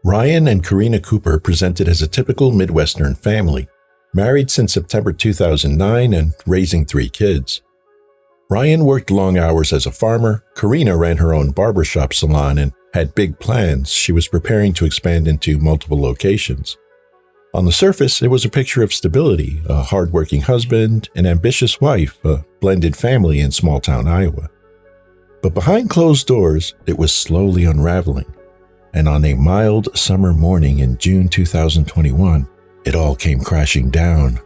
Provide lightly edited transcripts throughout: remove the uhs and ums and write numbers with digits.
Ryan and Karina Cooper presented as a typical Midwestern family, married since September 2009 and raising 3 kids. Ryan worked long hours as a farmer, Karina ran her own barbershop salon and had big plans. She was preparing to expand into multiple locations. On the surface, it was a picture of stability, a hardworking husband, an ambitious wife, a blended family in small-town Iowa. But behind closed doors, it was slowly unraveling. And on a mild summer morning in June 2021, it all came crashing down.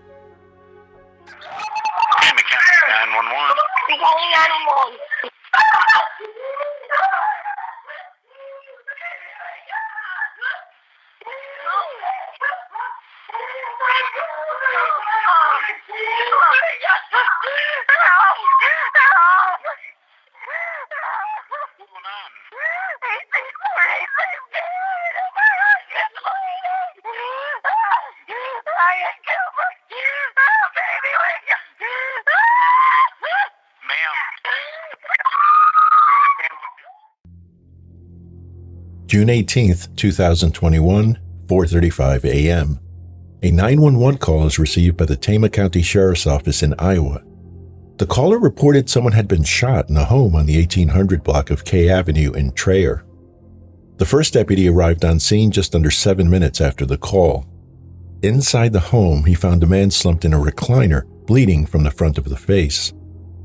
June 18th, 2021, 4:35 a.m. A 911 call is received by the Tama County Sheriff's Office in Iowa. The caller reported someone had been shot in a home on the 1800 block of K Avenue in Traer. The first deputy arrived on scene just under 7 minutes after the call. Inside the home, he found a man slumped in a recliner, bleeding from the front of the face.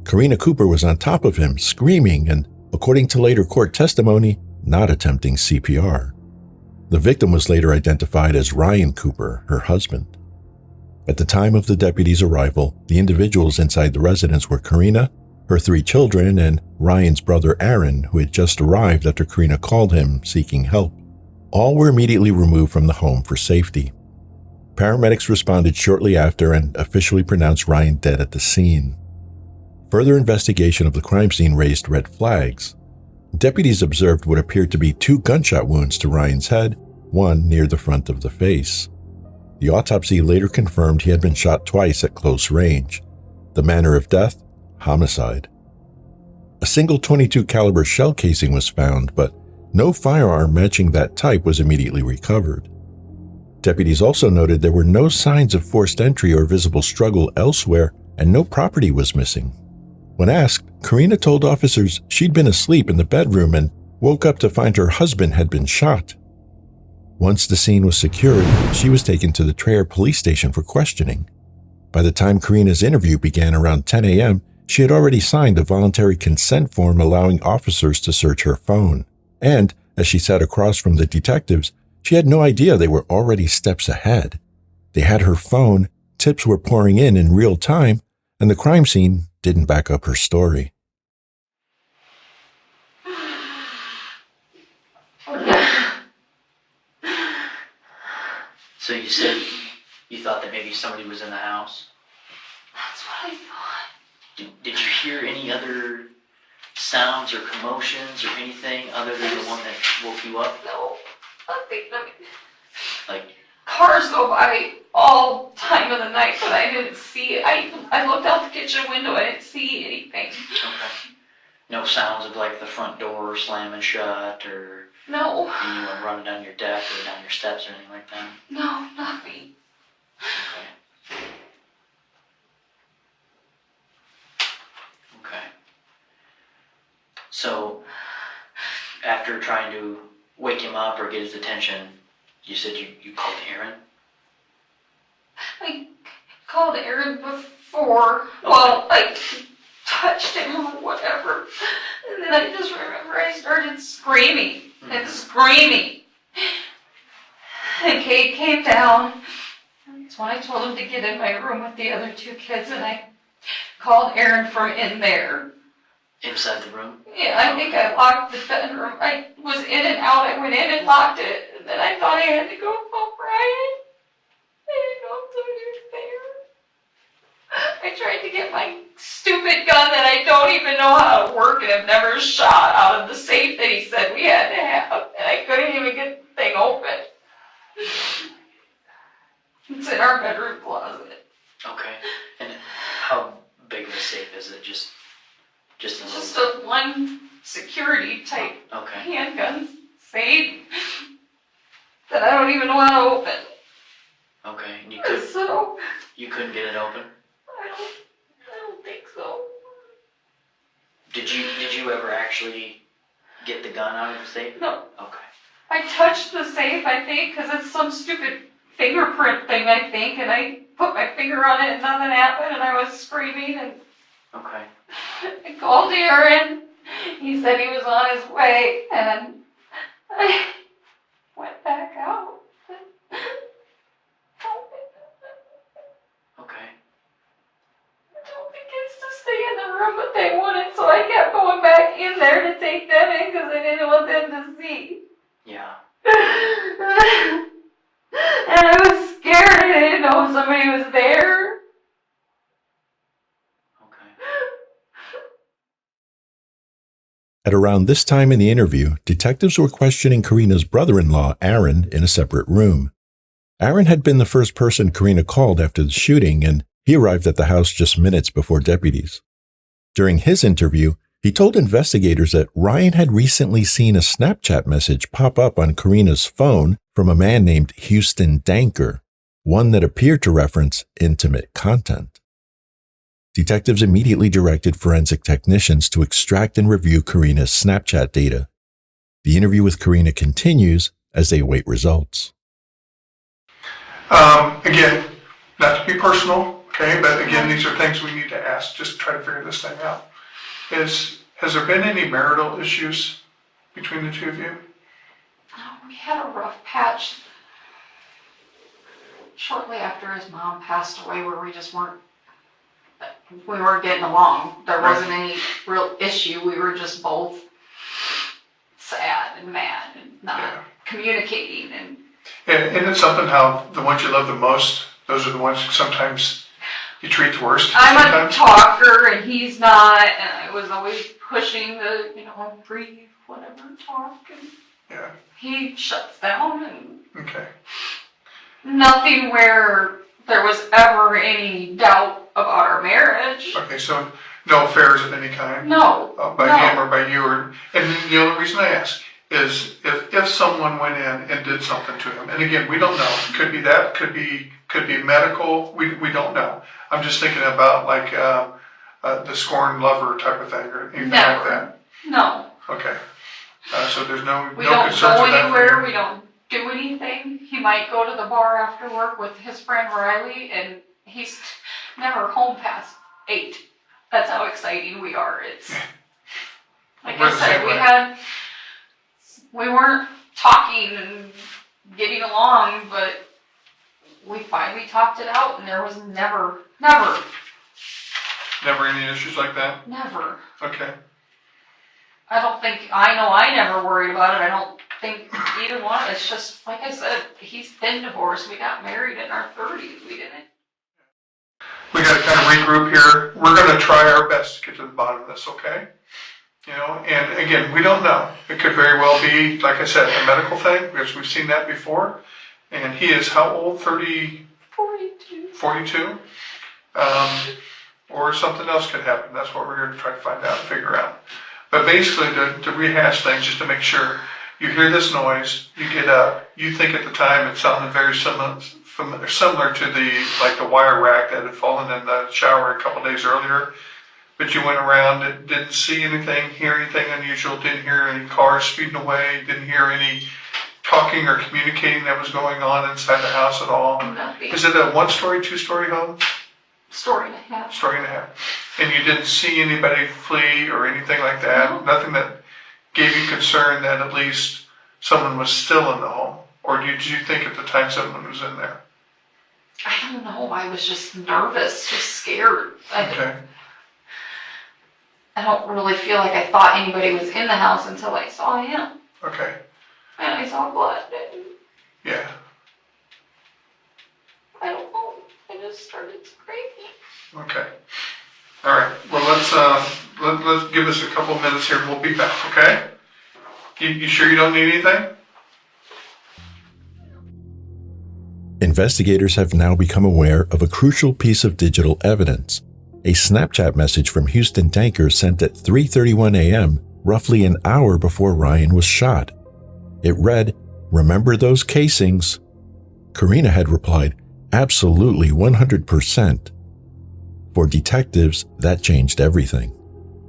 Karina Cooper was on top of him, screaming and, according to later court testimony, not attempting CPR. The victim was later identified as Ryan Cooper, her husband. At the time of the deputy's arrival, the individuals inside the residence were Karina, her 3 children, and Ryan's brother Aaron, who had just arrived after Karina called him seeking help. All were immediately removed from the home for safety. Paramedics responded shortly after and officially pronounced Ryan dead at the scene. Further investigation of the crime scene raised red flags. Deputies observed what appeared to be 2 gunshot wounds to Ryan's head, one near the front of the face. The autopsy later confirmed he had been shot twice at close range. The manner of death, homicide. A single .22 caliber shell casing was found, but no firearm matching that type was immediately recovered. Deputies also noted there were no signs of forced entry or visible struggle elsewhere, and no property was missing. When asked, Karina told officers she'd been asleep in the bedroom and woke up to find her husband had been shot. Once the scene was secured, she was taken to the Traer police station for questioning. By the time Karina's interview began around 10 a.m., she had already signed a voluntary consent form allowing officers to search her phone. And, as she sat across from the detectives, she had no idea they were already steps ahead. They had her phone, tips were pouring in real time, and the crime scene didn't back up her story. So you said you thought that maybe somebody was in the house? That's what I thought. Did you hear any other sounds or commotions or anything other than the one that woke you up? No, nothing. Like cars go by all time of the night, but I didn't see it. I looked out the kitchen window, I didn't see anything. okay. No sounds of like the front door slamming shut or No. anyone running down your deck or down your steps or anything like that? No, nothing. Okay. Okay. So, after trying to wake him up or get his attention, you said you called Aaron? I called Aaron before. Okay. Well, I touched him or whatever. And then I just remember I started screaming and screaming. And Kate came down. That's when I told him to get in my room with the other 2 kids, and I called Aaron from in there. Inside the room? Yeah, I think I locked the bedroom. I was in and out. I went in and locked it, and then I thought I had to go call Brian. I didn't know somebody was there. I tried to get my stupid gun that I don't even know how to work and have never shot out of the safe that he said we had to have, and I couldn't even get the thing open. It's in our bedroom closet. Okay. And how big of a safe is it? Just a one security type okay. handgun safe. that I don't even know how to open. Okay, and So, you couldn't get it open? I don't think so. Did you ever actually get the gun out of the safe? No. Okay. I touched the safe, I think, because it's some stupid fingerprint thing, I think, and I put my finger on it and nothing happened, and I was screaming, and Okay. I called Aaron. He said he was on his way, and I went back out. Okay. I told the kids to stay in the room, but they wouldn't, so I kept going back in there to take them in because I didn't want them to see. Yeah. And I was scared. I didn't know if somebody was there. Okay. At around this time in the interview, detectives were questioning Karina's brother-in-law, Aaron, in a separate room. Aaron had been the first person Karina called after the shooting, and he arrived at the house just minutes before deputies. During his interview, he told investigators that Ryan had recently seen a Snapchat message pop up on Karina's phone from a man named Houston Danker, one that appeared to reference intimate content. Detectives immediately directed forensic technicians to extract and review Karina's Snapchat data. The interview with Karina continues as they await results. Again, not to be personal, okay, but again, these are things we need to ask, just to try to figure this thing out. Has there been any marital issues between the two of you? We had a rough patch shortly after his mom passed away where we weren't getting along. There wasn't any real issue. We were just both sad and mad and not communicating. And isn't it something how the ones you love the most, those are the ones sometimes you treat the worst? I'm sometimes? a talker and he's not, and I was always pushing the, breathe, whatever, talk. And he shuts down and Okay. nothing where there was ever any doubt about our marriage. Okay, so no affairs of any kind? No. By him or by you? And the only reason I ask is if someone went in and did something to him, and again, we don't know. Could be that, could be medical, we don't know. I'm just thinking about like the scorned lover type of thing or anything like that. No. Okay. So there's no We no don't concerns go with that anywhere. for you? We don't do anything. He might go to the bar after work with his friend Riley, and he's never home past 8. That's how exciting we are. It's like We're I the said, same way. we weren't talking and getting along, but we finally talked it out, and there was never, Never any issues like that? never. Okay. I never worried about it. I don't think either one. It's just, like I said, he's been divorced. We got married in our 30s. We didn't. We got to kind of regroup here. We're going to try our best to get to the bottom of this, okay? And again, we don't know. It could very well be, like I said, a medical thing, because we've seen that before. And he is how old? 42? 42? Or something else could happen. That's what we're here to try to find out and figure out. But basically, to rehash things, just to make sure, you hear this noise, you get up, you think at the time it sounded very similar to the wire rack that had fallen in the shower a couple days earlier. But you went around and didn't see anything, hear anything unusual, didn't hear any cars speeding away, didn't hear any talking or communicating that was going on inside the house at all. Nothing. Is it a 1-story, 2-story home? Story and a half. Story and a half. And you didn't see anybody flee or anything like that? No. Nothing that gave you concern that at least someone was still in the home? Or did you think at the time someone was in there? I don't know. I was just nervous, just scared. Okay. I don't really feel like I thought anybody was in the house until I saw him. Okay. And I saw blood. And Yeah. I don't know. I just started screaming. Okay. All right. Well, let's give us a couple minutes here and we'll be back, okay? You sure you don't need anything? Investigators have now become aware of a crucial piece of digital evidence, a Snapchat message from Houston Danker sent at 3:31 a.m., roughly an hour before Ryan was shot. It read, Remember those casings? Karina had replied, absolutely 100%. For detectives, that changed everything.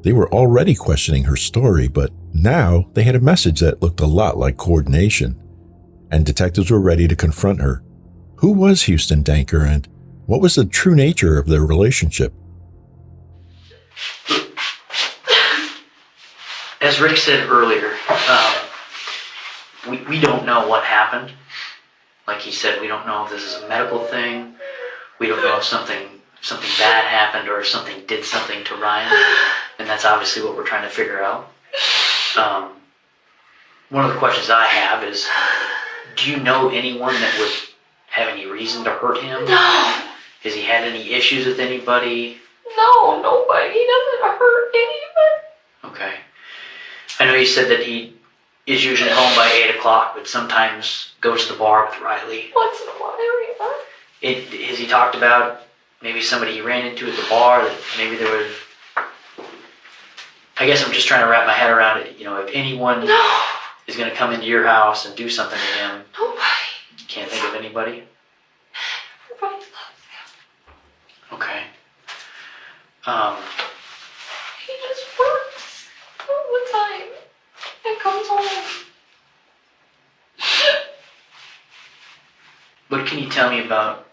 They were already questioning her story, but now they had a message that looked a lot like coordination. And detectives were ready to confront her. Who was Houston Danker, and what was the true nature of their relationship? As Rick said earlier, we don't know what happened. Like he said, we don't know if this is a medical thing. We don't know if something bad happened or if something did something to Ryan. And that's obviously what we're trying to figure out. One of the questions I have is, do you know anyone that would have any reason to hurt him? No. Has he had any issues with anybody? No, nobody. He doesn't hurt anybody. Okay. I know you said that he is usually home by 8 o'clock, but sometimes goes to the bar with Riley. Once in a while, yeah. Has he talked about maybe somebody he ran into at the bar that maybe there was... I guess I'm just trying to wrap my head around it. You know, if anyone is going to come into your house and do something to him, Nobody. Can't think of anybody? Everybody loves him. Okay. He just works all the time and comes home. What can you tell me about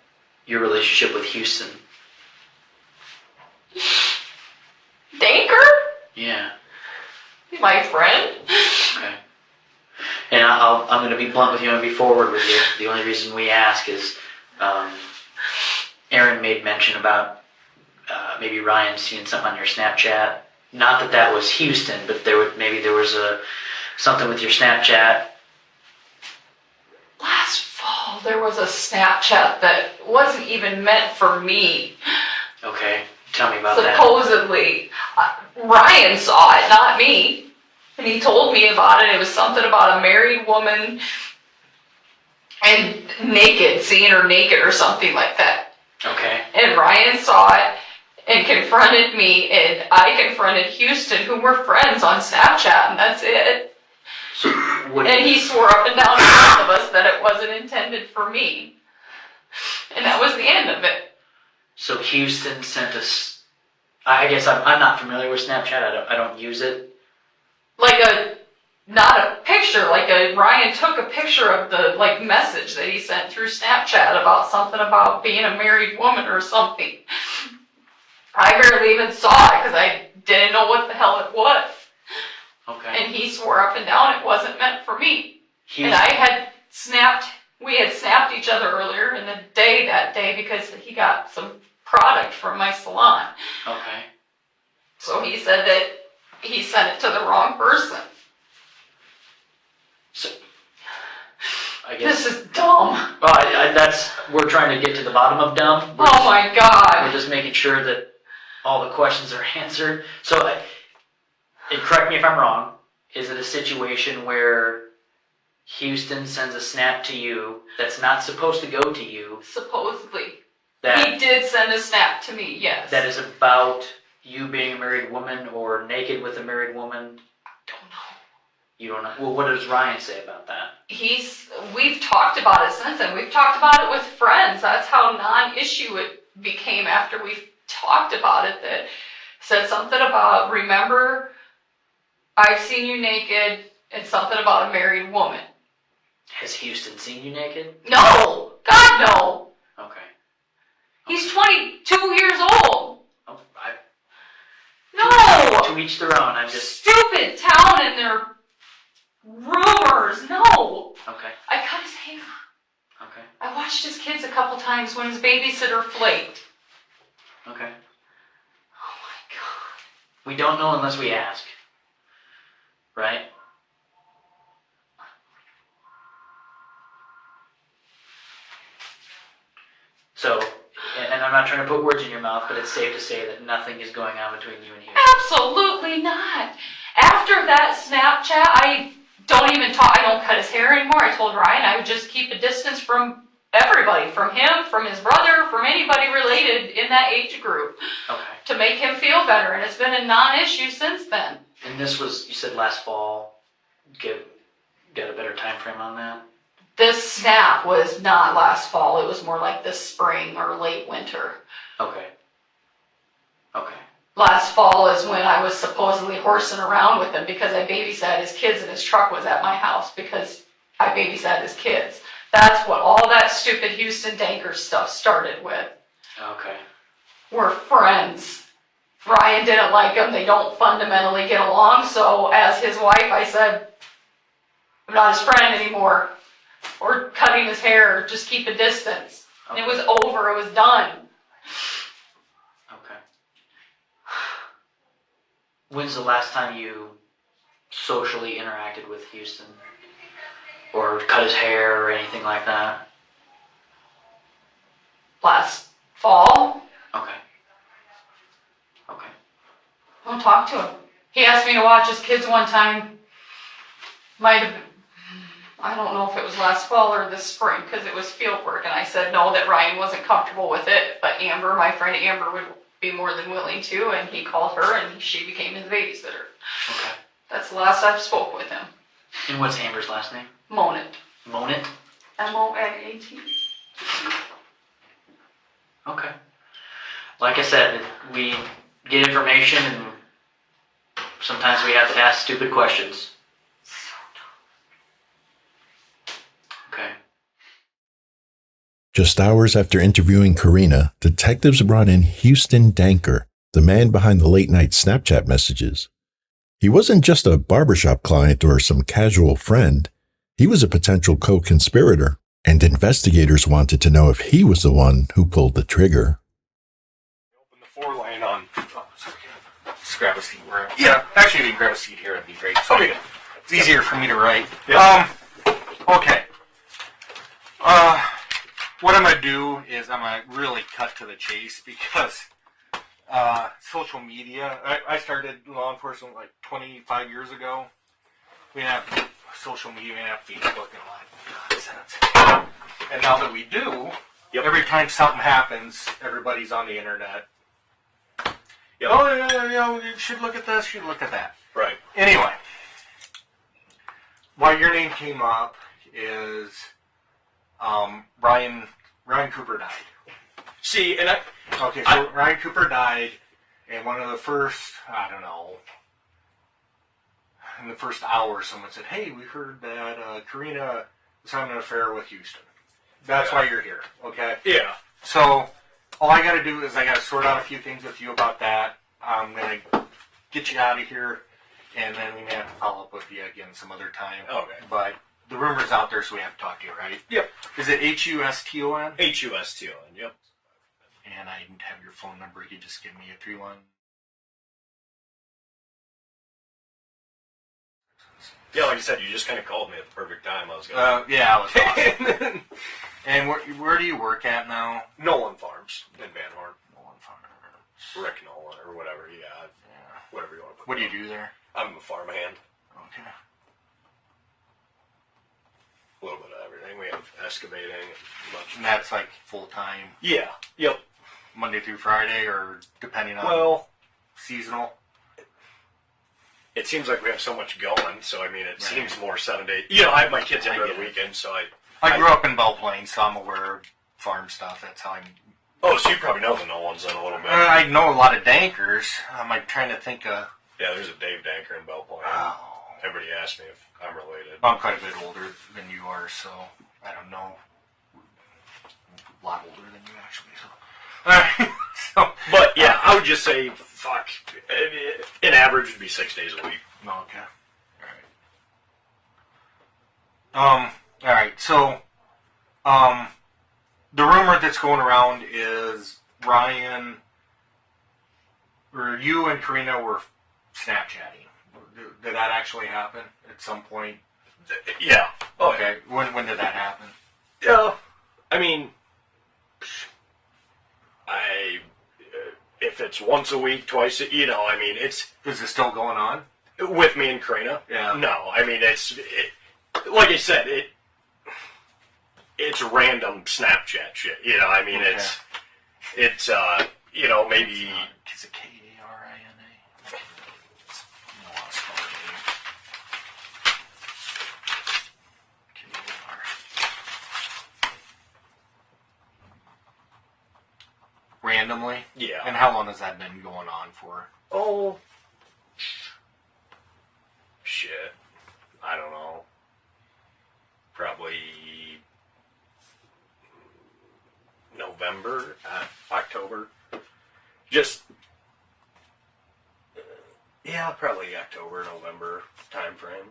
your relationship with Houston? Danker? Yeah. My friend? Okay. And I'm going to be blunt with you and be forward with you. The only reason we ask is Aaron made mention about maybe Ryan seeing something on your Snapchat. Not that was Houston, but there was something with your Snapchat. Last fall, there was a Snapchat that wasn't even meant for me. Okay. Tell me about that. Supposedly. Ryan saw it, not me. And he told me about it. It was something about a married woman and naked, seeing her naked or something like that. Okay. And Ryan saw it and confronted me, and I confronted Houston, who were friends on Snapchat, and that's it. So And he swore up and down to both of us that it wasn't intended for me. And that was the end of it. So Houston sent us... I guess I'm not familiar with Snapchat. I don't use it. Not a picture, Ryan took a picture of the, message that he sent through Snapchat about something about being a married woman or something. I barely even saw it because I didn't know what the hell it was. Okay. And he swore up and down it wasn't meant for me. Houston. And we had snapped each other earlier in the day that day because he got some product from my salon. Okay. So he said that he sent it to the wrong person. So, I guess... This is dumb. Well, we're trying to get to the bottom of dumb. Oh my We're God. just making sure that all the questions are answered. So, and correct me if I'm wrong, is it a situation where Houston sends a snap to you that's not supposed to go to you? Supposedly. That, He did send a snap to me, yes. that is about you being a married woman or naked with a married woman? Don't know. You don't know. Well, what does Ryan say about that? We've talked about it since then. We've talked about it with friends. That's how non-issue it became after we've talked about it. That said something about, remember, I've seen you naked, and something about a married woman. Has Houston seen you naked? No! God, no! Okay. He's 22 years old! Oh, No! to each their own. I'm just... Stupid town and their rumors! No! Okay. I cut his hair. Okay. I watched his kids a couple times when his babysitter flaked. Okay. Oh my God. We don't know unless we ask. Right? So, and I'm not trying to put words in your mouth, but it's safe to say that nothing is going on between you and Houston. Absolutely not. After that Snapchat, I don't even talk. I don't cut his hair anymore. I told Ryan I would just keep a distance from everybody, from him, from his brother, from anybody related in that age group, Okay. to make him feel better. And it's been a non-issue since then. And this was, you said last fall. Get a better time frame on that? This snap was not last fall. It was more like this spring or late winter. Okay. Okay. Last fall is when I was supposedly horsing around with him because I babysat his kids and his truck was at my house because I babysat his kids. That's what all that stupid Houston Danker stuff started with. Okay. We're friends. Ryan didn't like him. They don't fundamentally get along. So as his wife, I said, I'm not his friend anymore. Or cutting his hair, just keep a distance. And it was over. It was done. Okay. When's the last time you socially interacted with Houston? Or cut his hair or anything like that? Last fall. Okay. Okay. I don't talk to him. He asked me to watch his kids one time. Might have been, I don't know if it was last fall or this spring because it was field work, and I said no, that Ryan wasn't comfortable with it, but Amber, my friend Amber, would be more than willing to, and he called her and she became his babysitter. Okay. That's the last I've spoke with him. And what's Amber's last name? Monat. Monat? M-O-N-A-T. Okay. Like I said, we get information and sometimes we have to ask stupid questions. Okay. Just hours after interviewing Karina, detectives brought in Houston Danker, the man behind the late-night Snapchat messages. He wasn't just a barbershop client or some casual friend. He was a potential co-conspirator, and investigators wanted to know if he was the one who pulled the trigger. Open the 4-lane on. Oh, sorry. Just grab a seat. Yeah, actually, you can grab a seat here. It'd be great. So okay. It's easier for me to write. Yeah. Okay. What I'm gonna do is I'm gonna really cut to the chase because social media. I started law enforcement like 25 years ago. We didn't have social media, we didn't have Facebook and all that nonsense. And now that we do, every time something happens, everybody's on the internet. Yep. Oh, yeah, you should look at this, you should look at that. Right. Anyway, why your name came up is Ryan Cooper died. See, and Ryan Cooper died, and one of the first, I don't know, in the first hour, someone said, hey, we heard that Karina was having an affair with Houston. That's why you're here, okay? Yeah. So, all I got to do is I got to sort out a few things with you about that. I'm going to get you out of here, and then we may have to follow up with you again some other time. Okay. But the rumor's out there, so we have to talk to you, right? Yep. Is it Huston? Huston, yep. And I didn't have your phone number. You just give me a 31. Yeah, like you said, you just kind of called me at the perfect time. I was going yeah, I was awesome. And where do you work at now? Nolan Farms in Van Horn. Nolan Farms. Rick Nolan or whatever, yeah. Whatever you want to put. What do you do there? I'm a farmhand. Okay. A little bit of everything. We have excavating. And that's like full-time? Yeah, yep. Monday through Friday, or depending on seasonal? It seems like we have so much going, so I mean, it seems more 7 days. You know, I have my kids in every weekend, so I grew up in Belle Plaine, so I'm aware of farm stuff. That's how I'm. Oh, so you probably know the Nolans then a little bit. I know a lot of Dankers. I'm like trying to think of. Yeah, there's a Dave Danker in Belle Plaine. Oh. Everybody asks me if I'm related. I'm quite a bit older than you are, so I don't know. A lot older than you, actually. So. But yeah, I would just say, fuck. In average, it'd be 6 days a week. Okay. All right. So, the rumor that's going around is Ryan, or you and Karina were Snapchatting. Did that actually happen at some point? Yeah. Oh, okay. Yeah. When did that happen? Yeah. I mean, if it's once a week, twice, I mean, it's... Is it still going on? With me and Karina? Yeah. No, I mean, like I said, it's random Snapchat shit, I mean, okay. it's maybe... Is it Karina? randomly? Yeah. And how long has that been going on for? Oh, shit. I don't know. Probably November, October. Just, yeah, probably October, November time frame.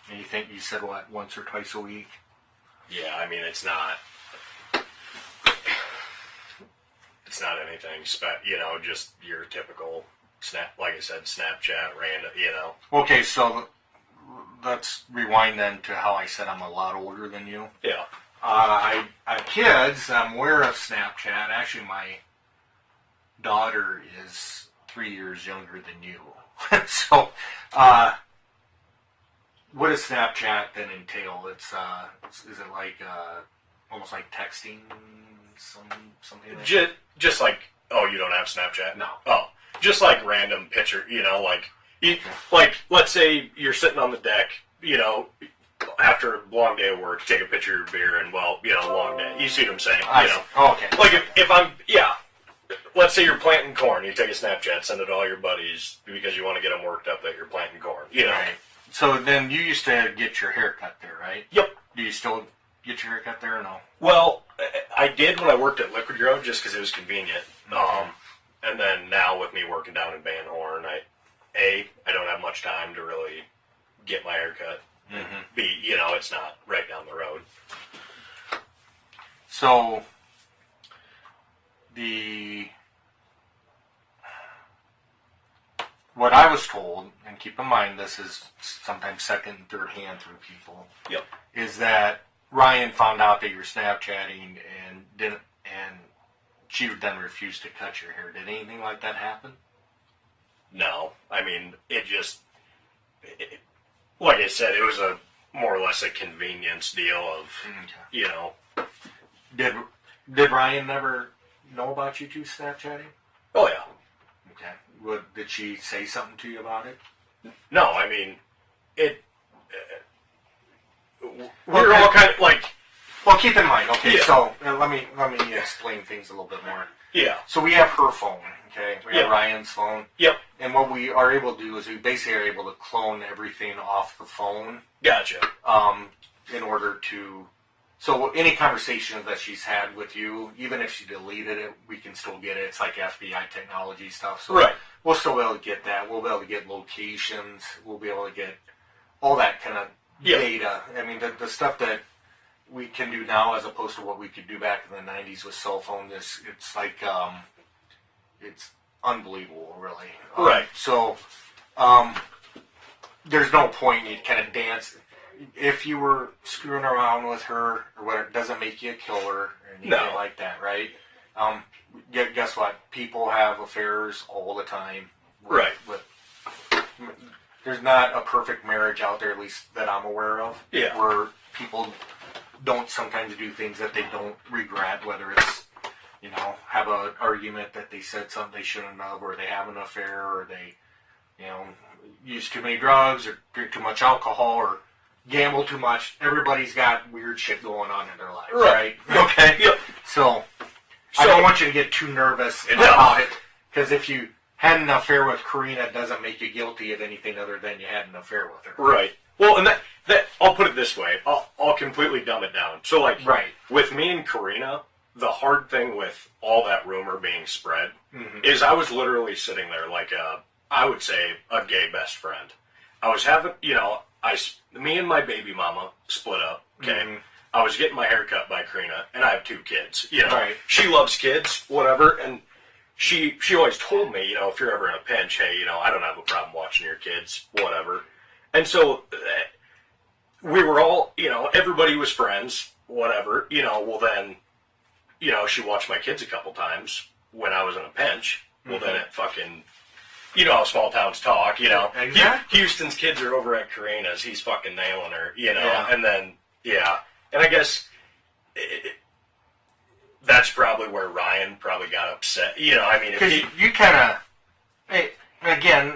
And you think you said what, once or twice a week? Yeah, I mean, it's not anything, just your typical like I said, Snapchat, random, Okay, so let's rewind then to how I said I'm a lot older than you. Yeah. I have kids. I'm aware of Snapchat. Actually, my daughter is 3 years younger than you. So, what does Snapchat then entail? Is it like almost like texting, something like that? Just like, oh, you don't have Snapchat? No. Oh, just like random picture, like let's say you're sitting on the deck, after a long day of work, take a picture of your beer and, long day. You see what I'm saying? Oh, okay. Like if let's say you're planting corn, you take a Snapchat, send it to all your buddies because you want to get them worked up that you're planting corn, Right. So then you used to get your hair cut there, right? Yep. Do you still get your hair cut there or no? Well, I did when I worked at Liquid Grove just because it was convenient. And then now with me working down in Van Horn, I don't have much time to really get my hair cut. Mm-hmm. B, it's not right down the road. So, what I was told, and keep in mind this is sometimes second and third hand through people, Yep. is that Ryan found out that you were Snapchatting and she then refused to cut your hair. Did anything like that happen? No. I mean, like I said, it was a more or less a convenience deal of, Did Ryan never know about you two Snapchatting? Oh, yeah. Okay. Did she say something to you about it? No, I mean, we're all kind of like... Well, keep in mind, okay, Yeah. so let me explain things a little bit more. Yeah. So we have her phone, okay? We have Yep. Ryan's phone. Yep. And what we are able to do is we basically are able to clone everything off the phone Gotcha. in order to... So any conversation that she's had with you, even if she deleted it, we can still get it. It's like FBI technology stuff. So Right. We'll still be able to get that. We'll be able to get locations. We'll be able to get all that kind of data. I mean, the stuff that we can do now as opposed to what we could do back in the 90s with cell phones, it's like, it's unbelievable, really. Right. So, there's no point in kind of dance. If you were screwing around with her or whatever, it doesn't make you a killer or anything like that, right? Guess what? People have affairs all the time. Right. There's not a perfect marriage out there, at least that I'm aware of, where people don't sometimes do things that they don't regret, whether it's, have an argument that they said something they shouldn't have, or they have an affair, or they, use too many drugs, or drink too much alcohol, or gamble too much. Everybody's got weird shit going on in their life, right? Okay? Yep. So, I don't want you to get too nervous about it, because if you had an affair with Karina, it doesn't make you guilty of anything other than you had an affair with her. Right. Well, and that I'll put it this way. I'll completely dumb it down. So, with me and Karina, the hard thing with all that rumor being spread is I was literally sitting there like I would say a gay best friend. I was having, me and my baby mama split up, okay? Mm-hmm. I was getting my hair cut by Karina, and I have 2 kids, Right. She loves kids, whatever, and she always told me, if you're ever in a pinch, hey, I don't have a problem watching your kids, whatever. And so we were all, everybody was friends, whatever, well then, she watched my kids a couple times when I was in a pinch. Well, then it fucking, how small towns talk, Exactly. Houston's kids are over at Karina's. He's fucking nailing her, and then, and I guess that's probably where Ryan probably got upset. Because you kind of, again,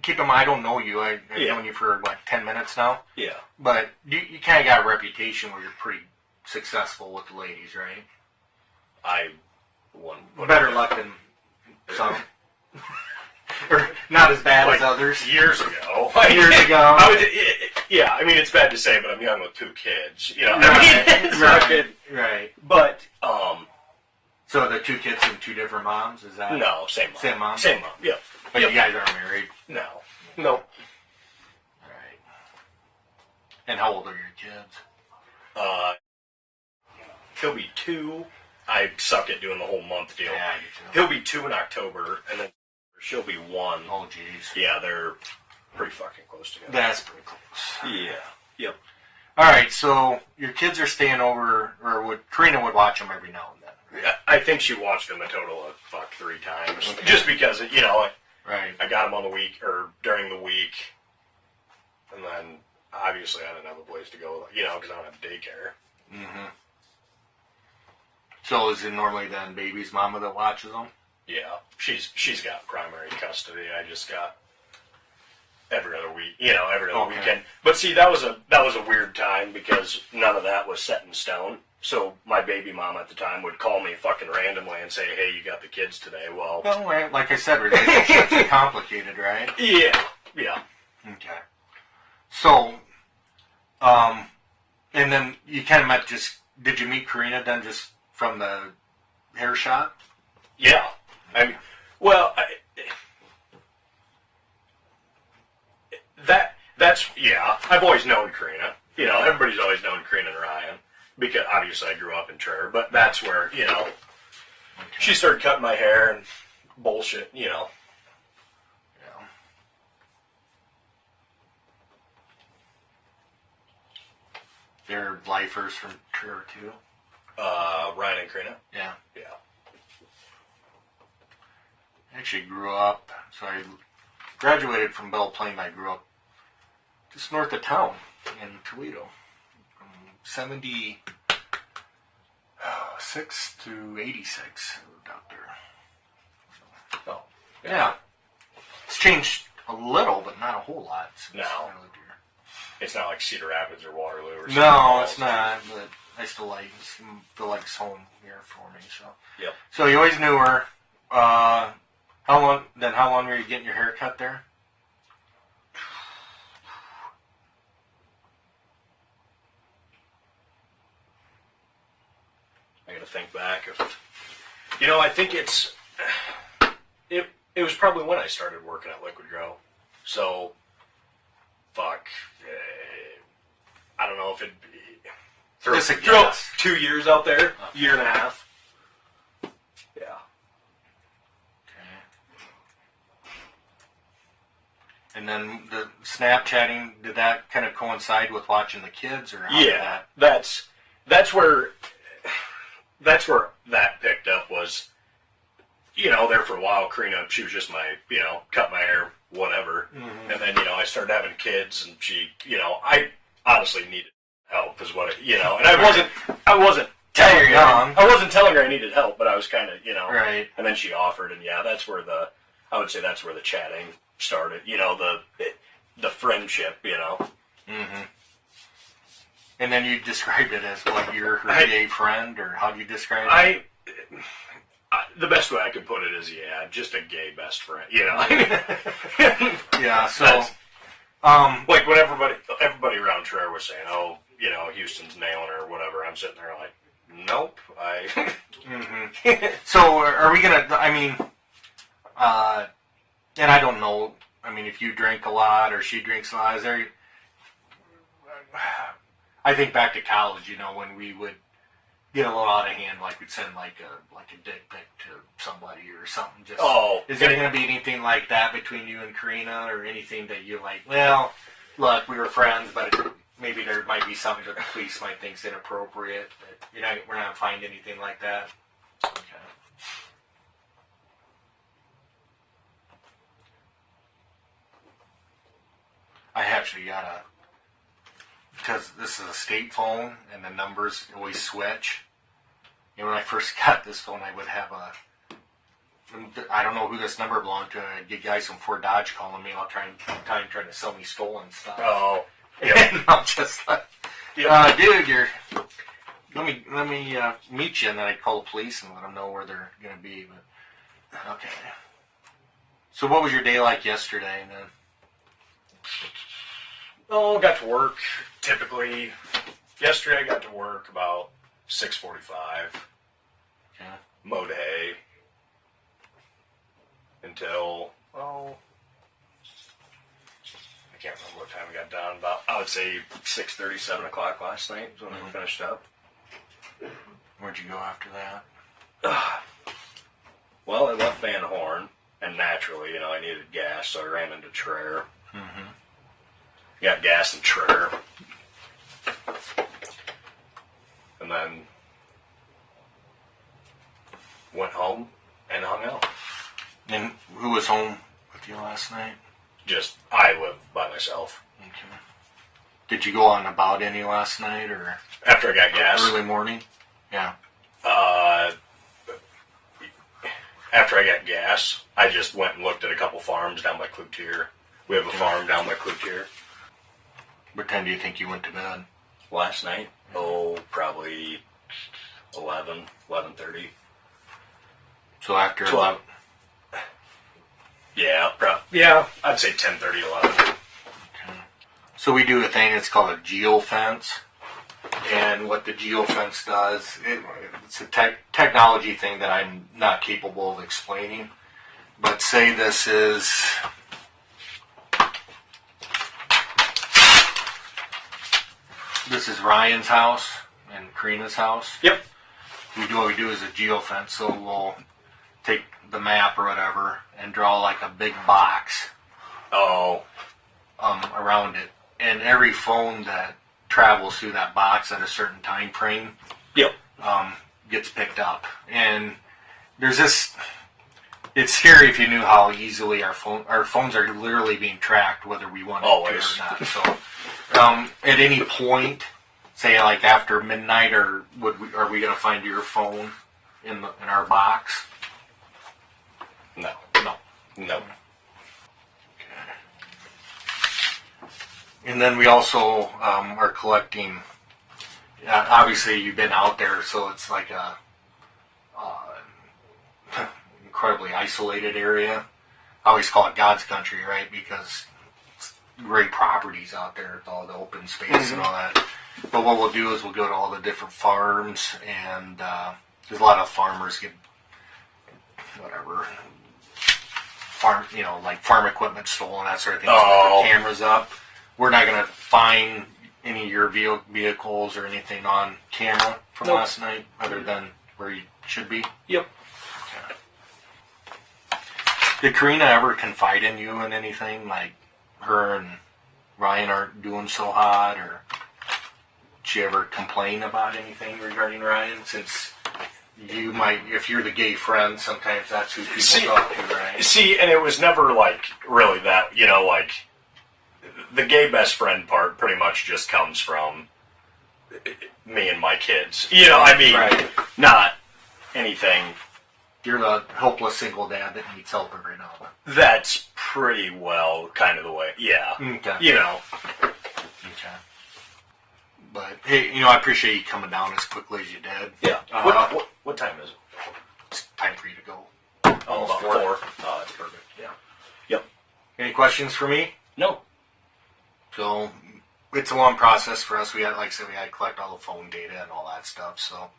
keep in mind, I don't know you. I've known you for, 10 minutes now? Yeah. But you kind of got a reputation where you're pretty successful with the ladies, right? I won. Better luck than some. Or not as bad as others. Years ago. Years ago. Yeah, I mean, it's bad to say, but I'm young with 2 kids. You know, Right. But, so the 2 kids from 2 different moms? Is that? no, same mom. Same mom? Same mom, yep. But you guys aren't married? No. No. Right. And how old are your kids? He'll be 2. I suck at doing the whole month deal. Yeah, you too. He'll be 2 in October, and then she'll be 1. Oh, jeez. Yeah, they're pretty fucking close together. That's pretty close. Yeah. Yep. All right, so your kids are staying over, or Karina would watch them every now and then. Yeah, I think she watched them a total of 3 times, just because you know, Right. I got them on the week or during the week, and then obviously I didn't have a place to go, you know, because I don't have daycare. Mm-hmm. So is it normally then baby's mama that watches them? Yeah, she's got primary custody. I just got every other week, you know, every other weekend. But see, that was a weird time because none of that was set in stone. So my baby mom at the time would call me fucking randomly and say, "Hey, you got the kids today?" Well, Like I said, relationships are complicated, right? yeah. Okay. So, and then you kind of met did you meet Karina then just from the hair shop? Yeah. I mean, well, I've always known Karina. You know, everybody's always known Karina and Ryan because obviously I grew up in Trevor, but that's where, you know, she started cutting my hair and bullshit, you know. Yeah. They're lifers from Trevor too? Ryan and Karina? Yeah. Yeah. I actually grew up, so I graduated from Belle Plaine. I grew up just north of town in Toledo. From 76 to 86, I lived out there. Oh. Yeah. It's changed a little, but not a whole lot since No. I lived here. It's not like Cedar Rapids or Waterloo or something. No, it's not, but I still feel like it's home here for me. So. Yep. So you always knew her. How long were you getting your hair cut there? I gotta think back. You know, I think it was probably when I started working at Liquid Grow. So, I don't know if it'd be... Just a guess. 2 years out there, year and a half. Yeah. Okay. And then the Snapchatting, did that kind of coincide with watching the kids, or how did that? that's where that picked up was, you know, there for a while. Karina, she was just my, you know, cut my hair, whatever. Mm-hmm. And then, you know, I started having kids, and she, you know, I honestly needed help, is what you know. And I wasn't telling her. I wasn't telling her I needed help, but I was kind of, you know. Right. And then she offered, and yeah, that's where I would say that's where the chatting started. You know, the friendship, you know. Mm-hmm. And then you described it as what, you're her gay friend, or how do you describe it? The best way I could put it is, yeah, just a gay best friend, you know. Yeah, so like when everybody around Trevor was saying, "Oh, you know, Houston's nailing her," or whatever, I'm sitting there like, nope. Mm-hmm. So are we gonna? I mean, and I don't know. I mean, if you drink a lot or she drinks a lot, is there? I think back to college, you know, when we would get a little out of hand, like we'd send like a dick pic to somebody or something. Just is there going to be anything like that between you and Karina, or anything that you're like, well, look, we were friends, but maybe there might be something that the police might think is inappropriate. But we're not going to find anything like that. Okay. I actually got because this is a state phone and the numbers always switch. And when I first got this phone, I would have I don't know who this number belonged to. I'd get guys from Fort Dodge calling me all trying to sell me stolen stuff. Oh, yeah. And I'm just like, dude, let me meet you, and then I call the police and let them know where they're going to be. But okay. So what was your day like yesterday? And then Got to work. Typically, yesterday I got to work about 6:45. okay. Mowed hay until I can't remember what time we got done. About I would say 6:30, 7 o'clock last night is when we finished up. Where'd you go after that? Well, I left Van Horn, and naturally, I needed gas, so I ran into Traer. Mm-hmm. Got gas in Traer. And then went home and hung out. And who was home with you last night? Just, I live by myself. Okay. Did you go on about any last night, or After I got gas. early morning? Yeah. After I got gas, I just went and looked at a couple farms down by Cloutier. We have a farm down by Cloutier. What time do you think you went to bed? Last night, probably 11:30. So after 12. 11. Yeah, I'd say 10:30, 11. Okay. So we do a thing that's called a geofence. And what the geofence does, it's a technology thing that I'm not capable of explaining. But say this is Ryan's house and Karina's house. Yep. What we do is a geofence. So we'll take the map or whatever and draw like a big box around it. And every phone that travels through that box at a certain time frame gets picked up. And there's this, it's scary if you knew how easily our phones are literally being tracked, whether we want it Always. to or not. So at any point, say like after midnight, are we going to find your phone in our box? No. And then we also are collecting. Obviously, you've been out there, so it's like a incredibly isolated area. I always call it God's country, right? Because it's great properties out there with all the open space and all that. But what we'll do is we'll go to all the different farms, and there's a lot of farmers get like farm equipment stolen, that sort of thing. So they put cameras up. We're not going to find any of your vehicles or anything on camera from last night, other than where you should be. Yep. Okay. Did Karina ever confide in you in anything, like her and Ryan aren't doing so hot, or did she ever complain about anything regarding Ryan? Since you might, if you're the gay friend, sometimes that's who people talk to, right? See, and it was never like really that, like the gay best friend part pretty much just comes from me and my kids. Right. Not anything. You're the helpless single dad that needs help every now and then. That's pretty well kind of the way. Yeah. Okay. Okay. But hey, I appreciate you coming down as quickly as you did. Yeah. What time is it? It's time for you to go. Oh, about 4. Oh, that's perfect. Yeah. Yep. Any questions for me? No. So it's a long process for us. We had, like I said, we had to collect all the phone data and all that stuff. So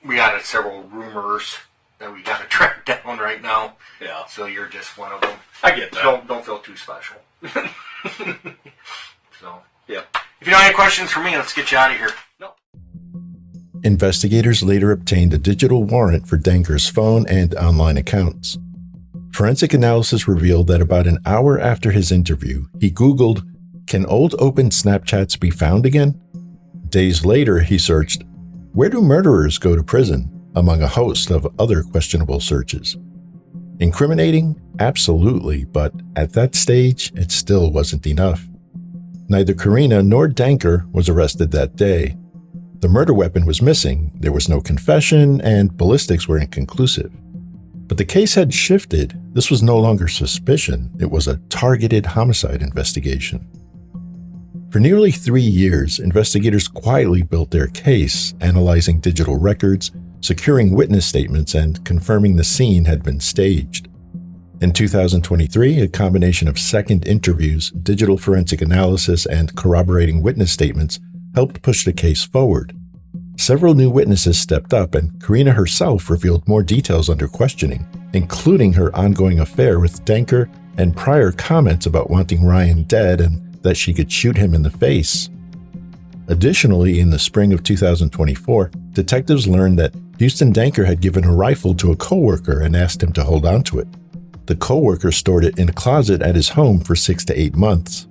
we got several rumors that we got to track down right now. Yeah. So you're just one of them. I get that. So don't feel too special. So yeah. If you don't have any questions for me, let's get you out of here. No. Investigators later obtained a digital warrant for Denker's phone and online accounts. Forensic analysis revealed that about an hour after his interview, he Googled, "Can old open Snapchats be found again?" Days later, he searched, "Where do murderers go to prison?" among a host of other questionable searches. Incriminating? Absolutely, but at that stage, it still wasn't enough. Neither Karina nor Denker was arrested that day. The murder weapon was missing, there was no confession, and ballistics were inconclusive. But the case had shifted. This was no longer suspicion, it was a targeted homicide investigation. For nearly 3 years, investigators quietly built their case, analyzing digital records, securing witness statements, and confirming the scene had been staged. In 2023, a combination of second interviews, digital forensic analysis, and corroborating witness statements helped push the case forward. Several new witnesses stepped up, and Karina herself revealed more details under questioning, including her ongoing affair with Denker and prior comments about wanting Ryan dead and that she could shoot him in the face. Additionally, in the spring of 2024, detectives learned that Houston Denker had given a rifle to a coworker and asked him to hold on to it. The coworker stored it in a closet at his home for 6 to 8 months.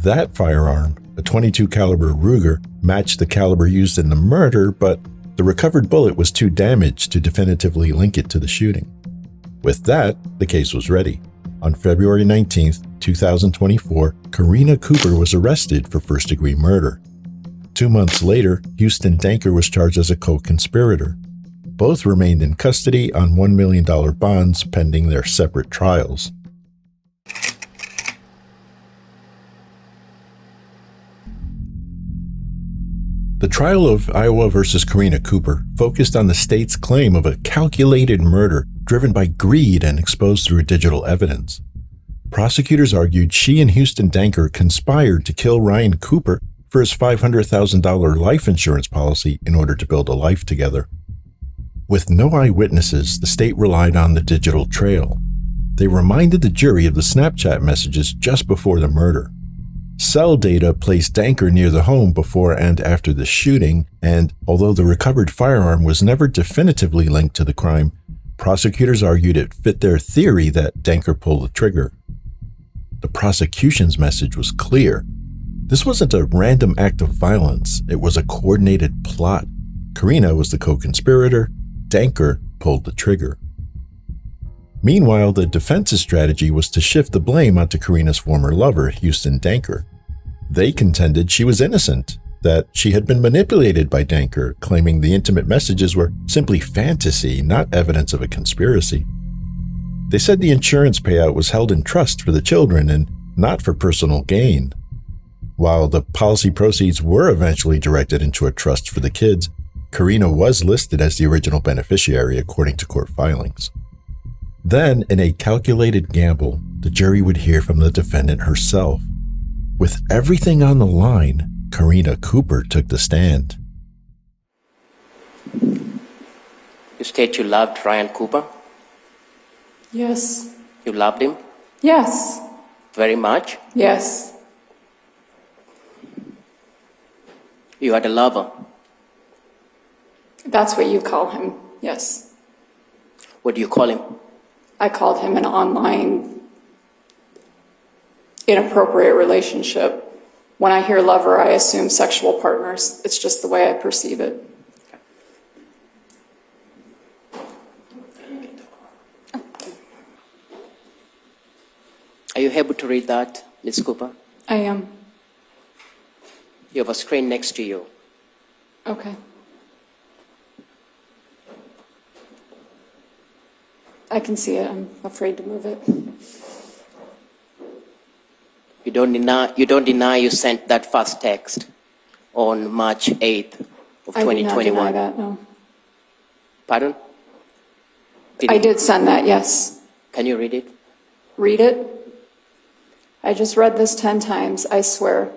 That firearm, a .22 caliber Ruger, matched the caliber used in the murder, but the recovered bullet was too damaged to definitively link it to the shooting. With that, the case was ready. On February 19, 2024, Karina Cooper was arrested for first-degree murder. 2 months later, Houston Denker was charged as a co-conspirator. Both remained in custody on $1 million bonds pending their separate trials. The trial of Iowa versus Karina Cooper focused on the state's claim of a calculated murder driven by greed and exposed through digital evidence. Prosecutors argued she and Houston Denker conspired to kill Ryan Cooper for his $500,000 life insurance policy in order to build a life together. With no eyewitnesses, the state relied on the digital trail. They reminded the jury of the Snapchat messages just before the murder. Cell data placed Denker near the home before and after the shooting, and although the recovered firearm was never definitively linked to the crime, prosecutors argued it fit their theory that Denker pulled the trigger. The prosecution's message was clear. This wasn't a random act of violence, it was a coordinated plot. Karina was the co-conspirator, Denker pulled the trigger. Meanwhile, the defense's strategy was to shift the blame onto Karina's former lover, Houston Denker. They contended she was innocent, that she had been manipulated by Denker, claiming the intimate messages were simply fantasy, not evidence of a conspiracy. They said the insurance payout was held in trust for the children and not for personal gain. While the policy proceeds were eventually directed into a trust for the kids, Karina was listed as the original beneficiary according to court filings. Then, in a calculated gamble, the jury would hear from the defendant herself. With everything on the line, Karina Cooper took the stand. You state you loved Ryan Cooper? Yes. You loved him Yes. very much? Yes. You had a lover. That's what you call him. Yes. What do you call him? I called him an online inappropriate relationship. When I hear lover, I assume sexual partners. It's just the way I perceive it. Are you able to read that, Ms. Cooper? I am. You have a screen next to you. Okay. I can see it. I'm afraid to move it. You don't deny you sent that first text on March 8th of I did not 2021. deny that, no. Pardon? I did send that, yes. Can you read it? Read it. I just read this 10 times, I swear,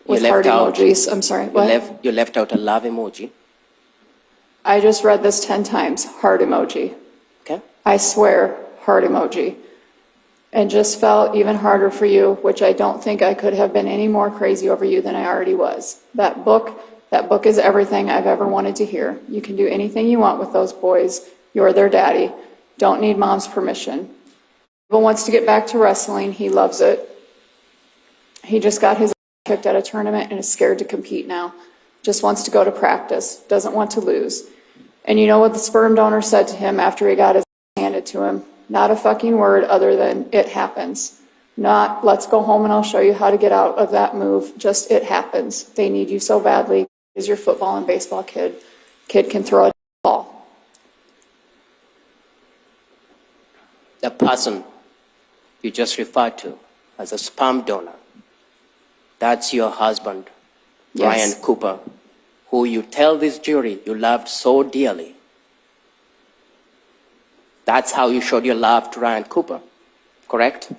with You heart left out- emojis. I'm sorry, what? You left out a love emoji. I just read this 10 times, heart emoji. Okay? I swear, heart emoji. And just felt even harder for you, which I don't think I could have been any more crazy over you than I already was. That book is everything I've ever wanted to hear. You can do anything you want with those boys. You're their daddy. Don't need mom's permission. He wants to get back to wrestling. He loves it. He just got his kicked at a tournament and is scared to compete now. Just wants to go to practice. Doesn't want to lose. And you know what the sperm donor said to him after he got his handed to him? Not a fucking word other than it happens. Not let's go home and I'll show you how to get out of that move. Just it happens. They need you so badly. Is your football and baseball kid. Kid can throw a ball. The person you just referred to as a sperm donor That's your husband, Yes. Ryan Cooper, who you tell this jury you loved so dearly. That's how you showed your love to Ryan Cooper, correct?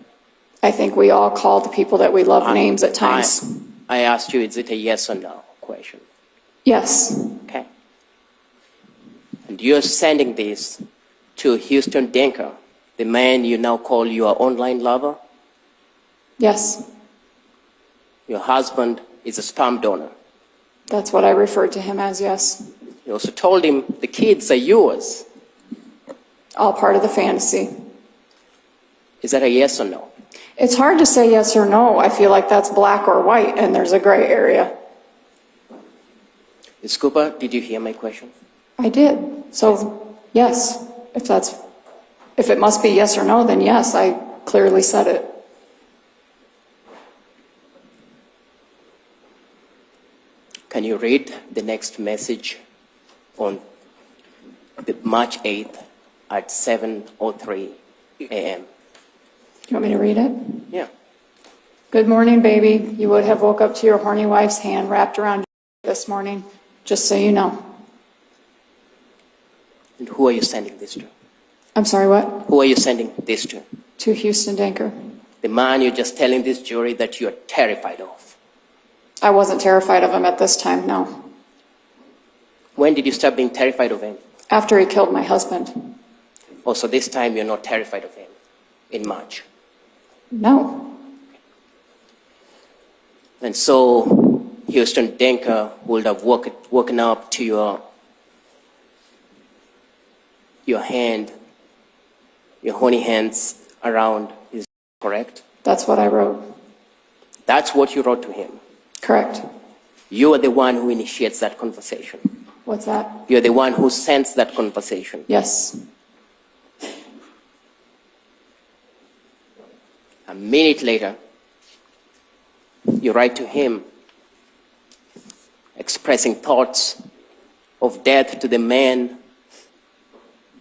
I think we all call the people that we love names at times. I asked you, is it a yes or no question? Yes. Okay. And you're sending this to Houston Denker, the man you now call your online lover? Yes. Your husband is a sperm donor. That's what I referred to him as, yes. You also told him the kids are yours. All part of the fantasy. Is that a yes or no? It's hard to say yes or no. I feel like that's black or white, and there's a gray area. Ms. Cooper, did you hear my question? I did. So, yes. If it must be yes or no, then yes, I clearly said it. Can you read the next message on March 8th at 7:03 a.m.? You want me to read it? Yeah. Good morning, baby. You would have woke up to your horny wife's hand wrapped around you this morning, just so you know. And who are you sending this to? I'm sorry, what? Who are you sending this to? To Houston Denker. The man you're just telling this jury that you're terrified of. I wasn't terrified of him at this time, no. When did you start being terrified of him? After he killed my husband. Also, this time you're not terrified of him in March. No. And so Houston Denker would have woken up to your hand, your horny hands around his, correct? That's what I wrote. That's what you wrote to him. Correct. You are the one who initiates that conversation. What's that? You're the one who sends that conversation. Yes. A minute later, you write to him expressing thoughts of death to the man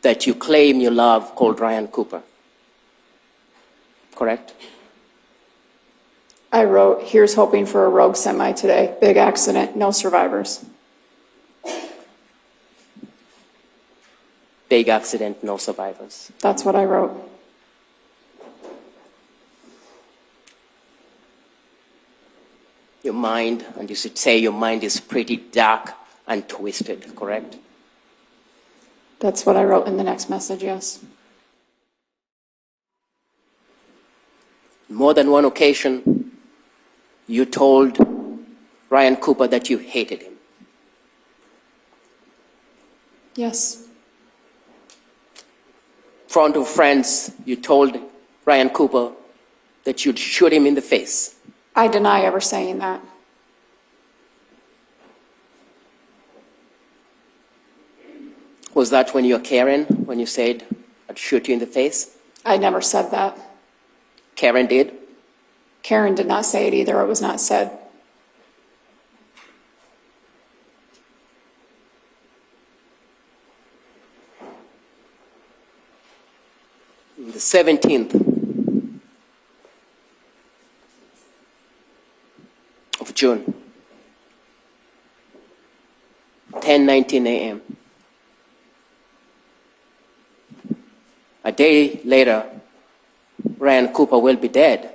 that you claim you love called Ryan Cooper. Correct? I wrote, here's hoping for a rogue semi today. Big accident, no survivors. Big accident, no survivors. That's what I wrote. Your mind, and you should say your mind is pretty dark and twisted, correct? That's what I wrote in the next message, yes. More than one occasion, you told Ryan Cooper that you hated him. Yes. In front of friends, you told Ryan Cooper that you'd shoot him in the face. I deny ever saying that. Was that when you were Karen, when you said, I'd shoot you in the face? I never said that. Karen did? Karen did not say it either. It was not said. The 17th of June, 10:19 a.m. A day later, Ryan Cooper will be dead.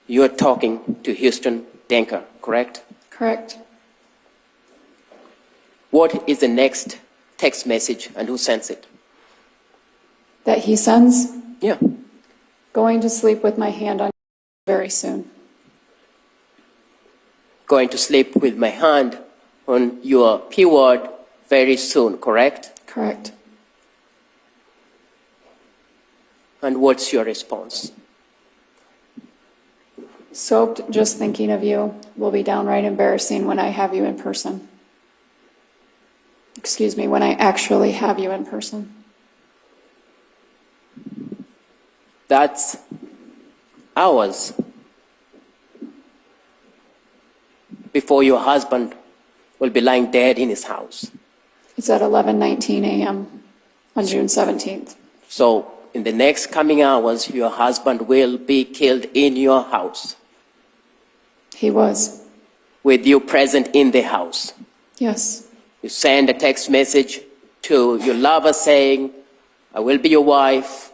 You're talking to Houston Denker, correct? Correct. What is the next text message and who sends it? That he sends? Yeah. Going to sleep with my hand on very soon. Going to sleep with my hand on your P word very soon, correct? Correct. And what's your response? Soaked just thinking of you will be downright embarrassing when I have you in person. Excuse me, when I actually have you in person. That's hours before your husband will be lying dead in his house. It's at 11:19 a.m. on June 17th. So in the next coming hours, your husband will be killed in your house. He was. With you present in the house. Yes. You send a text message to your lover saying, I will be your wife.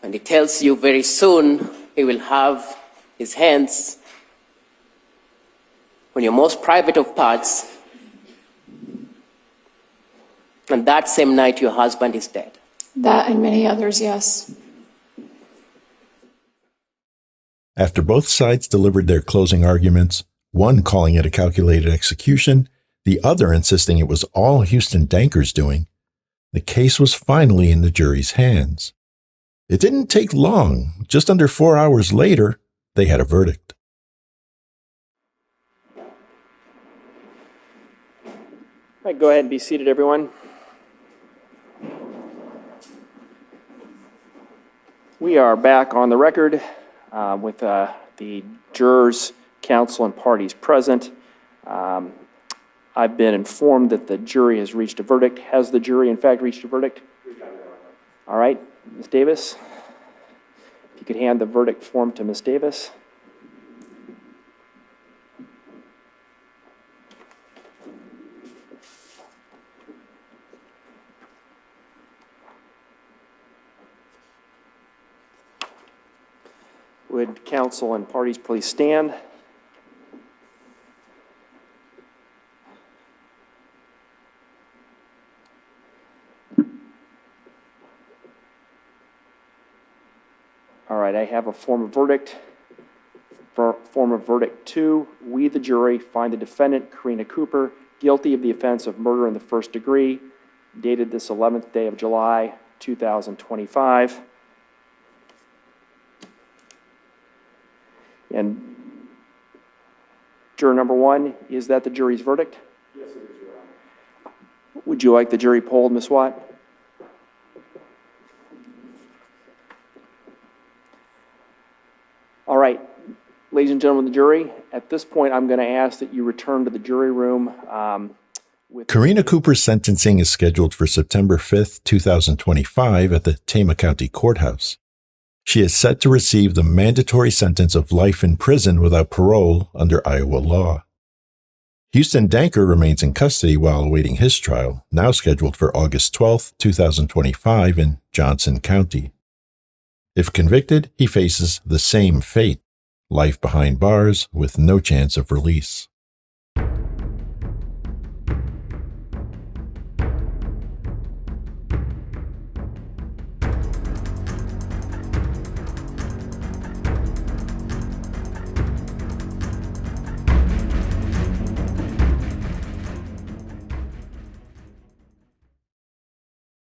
And he tells you very soon he will have his hands on your most private of parts. And that same night your husband is dead. That and many others, yes. After both sides delivered their closing arguments, one calling it a calculated execution, the other insisting it was all Houston Danker's doing, the case was finally in the jury's hands. It didn't take long. Just under 4 hours later, they had a verdict. All right, go ahead and be seated, everyone. We are back on the record with the jurors, counsel, and parties present. I've been informed that the jury has reached a verdict. Has the jury, in fact, reached a verdict? All right, Ms. Davis, if you could hand the verdict form to Ms. Davis. Would counsel and parties please stand? All right, I have a form of verdict. Form of verdict 2, we, the jury, find the defendant, Karina Cooper, guilty of the offense of murder in the first degree, dated this 11th day of July, 2025. And juror number 1, is that the jury's verdict? Yes, it is, Your Honor. Would you like the jury polled, Ms. Watt? All right, ladies and gentlemen of the jury, at this point, I'm going to ask that you return to the jury room. Karina Cooper's sentencing is scheduled for September 5th, 2025 at the Tama County Courthouse. She is set to receive the mandatory sentence of life in prison without parole under Iowa law. Houston Danker remains in custody while awaiting his trial, now scheduled for August 12th, 2025 in Johnson County. If convicted, he faces the same fate, life behind bars with no chance of release.